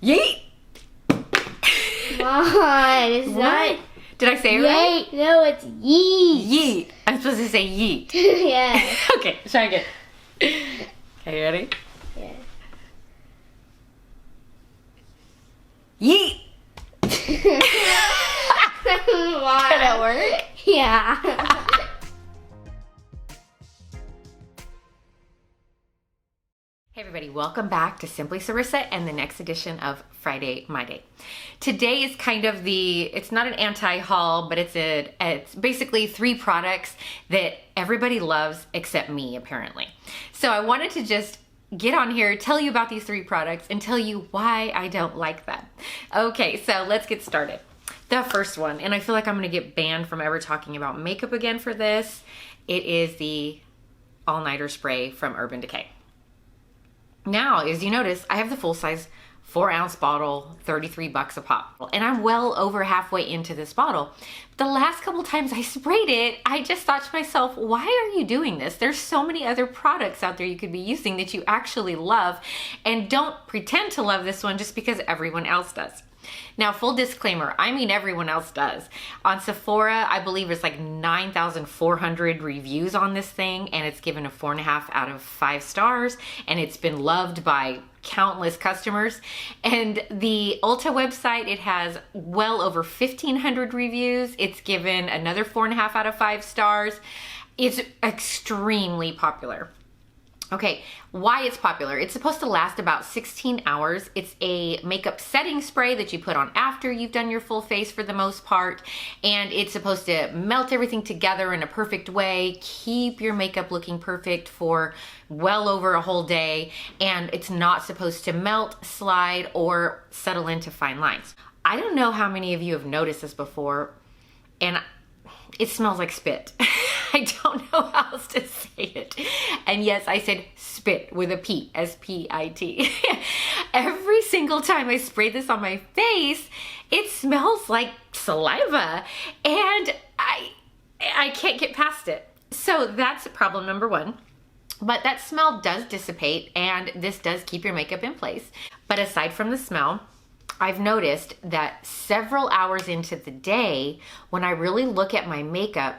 Yeet! Come on, it's What? not. Did I say it right? Yeet. No, it's yeet. Yeet. I'm supposed to say yeet. Yeah. Okay, try again. Okay, you ready? Yeah. Yeet! Why? Did that work? Yeah. Hey everybody, welcome back to Simply Cerisa and the next edition of Friday My Day. Today is kind of it's not an anti-haul, but it's basically 3 products that everybody loves except me apparently. So I wanted to just get on here, tell you about these 3 products and tell you why I don't like them. Okay, so let's get started. The first one, and I feel like I'm gonna get banned from ever talking about makeup again for this, it is the All-Nighter Spray from Urban Decay. Now, as you notice, I have the full-size 4-ounce bottle, $33 a pop. And I'm well over halfway into this bottle. The last couple times I sprayed it, I just thought to myself, why are you doing this? There's so many other products out there you could be using that you actually love, and don't pretend to love this one just because everyone else does. Now, full disclaimer, I mean everyone else does. On Sephora, I believe it's like 9,400 reviews on this thing, and it's given a 4.5 out of 5 stars, and it's been loved by countless customers. And the Ulta website, it has well over 1,500 reviews. It's given another 4.5 out of 5 stars. It's extremely popular. Okay, why it's popular. It's supposed to last about 16 hours. It's a makeup setting spray that you put on after you've done your full face for the most part. And it's supposed to melt everything together in a perfect way, keep your makeup looking perfect for well over a whole day. And it's not supposed to melt, slide, or settle into fine lines. I don't know how many of you have noticed this before, and it smells like spit. I don't know how else to say it. And yes, I said spit with a P, S-P-I-T. Every single time I spray this on my face, it smells like saliva, and I can't get past it. So that's problem number 1. But that smell does dissipate, and this does keep your makeup in place. But aside from the smell, I've noticed that several hours into the day, when I really look at my makeup,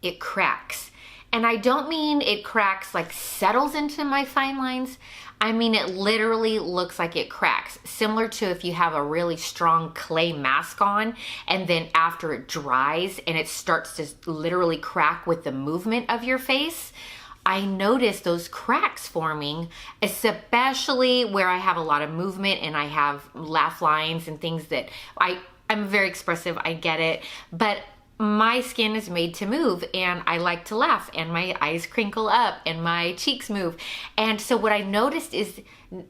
it cracks. And I don't mean it cracks like settles into my fine lines. I mean it literally looks like it cracks. Similar to if you have a really strong clay mask on, and then after it dries and it starts to literally crack with the movement of your face. I notice those cracks forming, especially where I have a lot of movement and I have laugh lines and things that I'm very expressive, I get it, but my skin is made to move, and I like to laugh, and my eyes crinkle up and my cheeks move. And so what I noticed is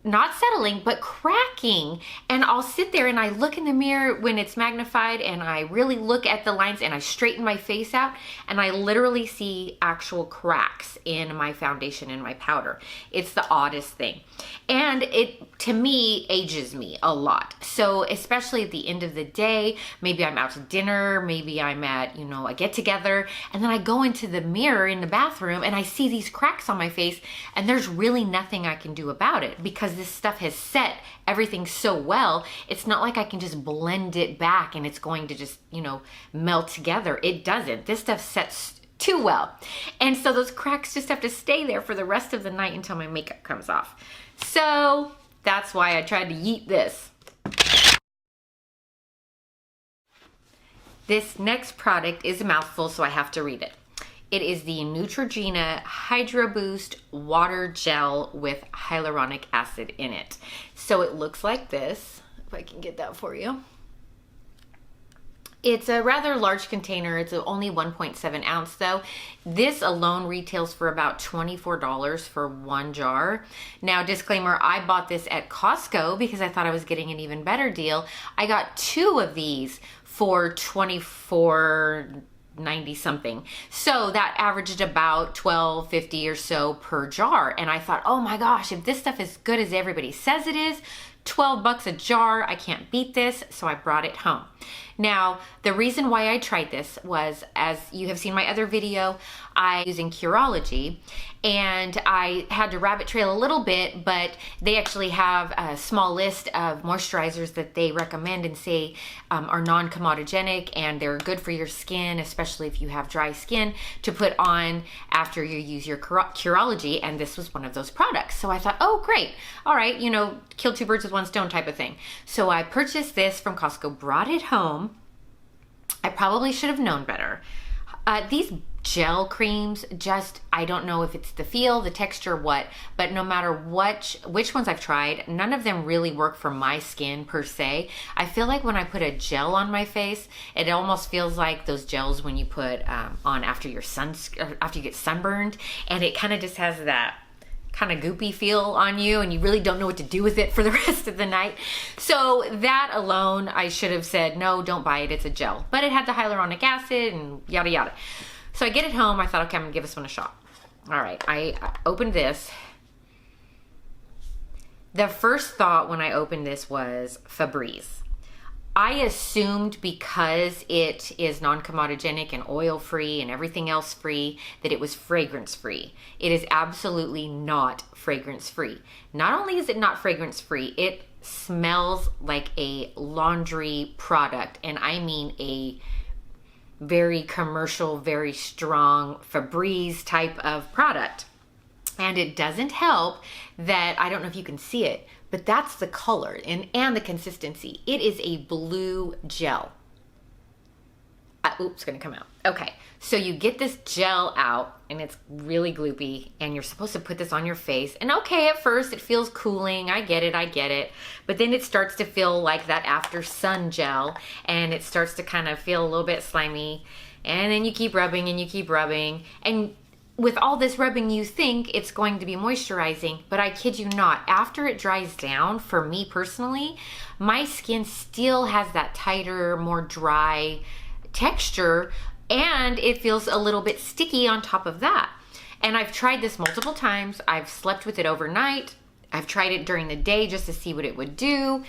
not settling, but cracking. And I'll sit there and I look in the mirror when it's magnified, and I really look at the lines, and I straighten my face out, and I literally see actual cracks in my foundation and my powder. It's the oddest thing. And it, to me, ages me a lot. So especially at the end of the day, maybe I'm out to dinner, maybe I'm at, a get together, and then I go into the mirror in the bathroom and I see these cracks on my face, and there's really nothing I can do about it because this stuff has set everything so well. It's not like I can just blend it back and it's going to just, melt together. It doesn't. This stuff sets too well. And so those cracks just have to stay there for the rest of the night until my makeup comes off. So that's why I tried to yeet this. This next product is a mouthful, so I have to read it. It is the Neutrogena Hydro Boost Water Gel with hyaluronic acid in it. So it looks like this, if I can get that for you. It's a rather large container. It's only 1.7 ounce though. This alone retails for about $24 for 1 jar. Now, disclaimer, I bought this at Costco because I thought I was getting an even better deal. I got 2 of these for $24.90 something. So that averaged about $12.50 or so per jar. And I thought, oh my gosh, if this stuff is good as everybody says it is, $12 a jar, I can't beat this. So I brought it home. Now, the reason why I tried this was, as you have seen my other video, I'm using Curology, and I had to rabbit trail a little bit, but they actually have a small list of moisturizers that they recommend and say are non-comedogenic, and they're good for your skin, especially if you have dry skin, to put on after you use your Curology, and this was one of those products. So I thought, oh great, all right, you know, kill two birds with one stone type of thing. So I purchased this from Costco, brought it home. I probably should have known better. These gel creams, just, I don't know if it's the feel, the texture, what, but no matter which ones I've tried, none of them really work for my skin per se. I feel like when I put a gel on my face, it almost feels like those gels when you put on after you get sunburned, and it kind of just has that kind of goopy feel on you, and you really don't know what to do with it for the rest of the night. So that alone, I should have said, no, don't buy it, it's a gel. But it had the hyaluronic acid and yada yada. So I get it home, I thought, okay, I'm gonna give this one a shot. All right, I opened this. The first thought when I opened this was Febreze. I assumed because it is non-comedogenic and oil-free and everything else free that it was fragrance-free. It is absolutely not fragrance-free. Not only is it not fragrance-free, it smells like a laundry product, and I mean a very commercial, very strong Febreze type of product. And it doesn't help that, I don't know if you can see it, but that's the color and the consistency. It is a blue gel. Oops, it's gonna come out. Okay, so you get this gel out, and it's really gloopy, and you're supposed to put this on your face. And okay, at first it feels cooling, I get it. But then it starts to feel like that after sun gel, and it starts to kind of feel a little bit slimy. And then you keep rubbing and you keep rubbing, and with all this rubbing, you think it's going to be moisturizing, but I kid you not, after it dries down, for me personally, my skin still has that tighter, more dry texture, and it feels a little bit sticky on top of that. And I've tried this multiple times. I've slept with it overnight. I've tried it during the day just to see what it would do.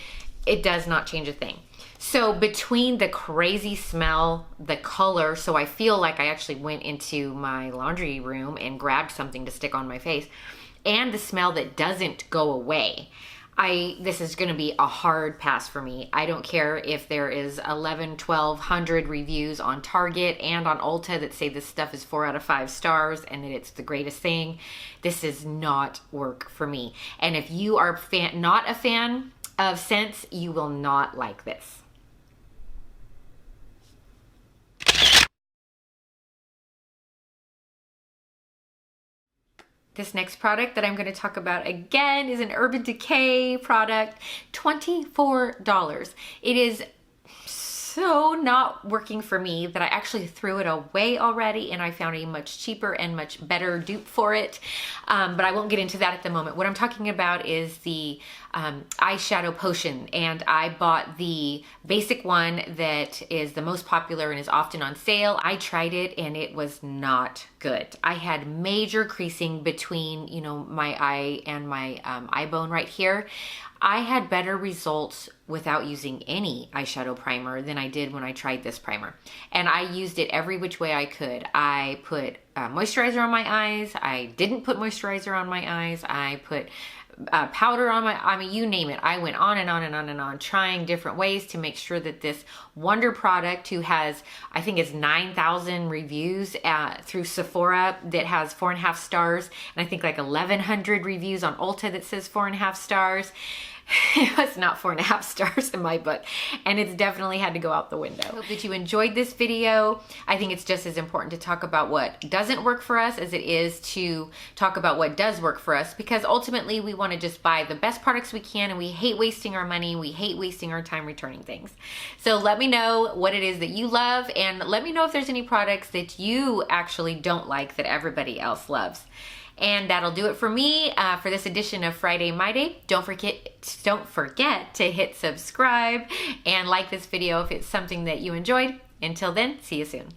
It does not change a thing. So between the crazy smell, the color, so I feel like I actually went into my laundry room and grabbed something to stick on my face, and the smell that doesn't go away, this is gonna be a hard pass for me. I don't care if there is 1,200 reviews on Target and on Ulta that say this stuff is 4 out of 5 stars and that it's the greatest thing. This does not work for me. And if you are not a fan of scents, you will not like this. This next product that I'm going to talk about again is an Urban Decay product, $24. It is so not working for me that I actually threw it away already, and I found a much cheaper and much better dupe for it. But I won't get into that at the moment. What I'm talking about is the eyeshadow potion, and I bought the basic one that is the most popular and is often on sale. I tried it and it was not good. I had major creasing between, you know, my eye and my eye bone right here. I had better results without using any eyeshadow primer than I did when I tried this primer. And I used it every which way I could. I put moisturizer on my eyes. I didn't put moisturizer on my eyes. I put powder on my, I mean, you name it. I went on and on and on and on, trying different ways to make sure that this wonder product, who has, I think it's 9,000 reviews through Sephora, that has 4.5 stars, and I think like 1,100 reviews on Ulta that says 4.5 stars. It's not 4.5 stars in my book, and it's definitely had to go out the window. I hope that you enjoyed this video. I think it's just as important to talk about what doesn't work for us as it is to talk about what does work for us, because ultimately we want to just buy the best products we can, and we hate wasting our money. We hate wasting our time returning things. So let me know what it is that you love, and let me know if there's any products that you actually don't like that everybody else loves. And that'll do it for me for this edition of Friday My Day. Don't forget to hit subscribe and like this video if it's something that you enjoyed. Until then, see you soon.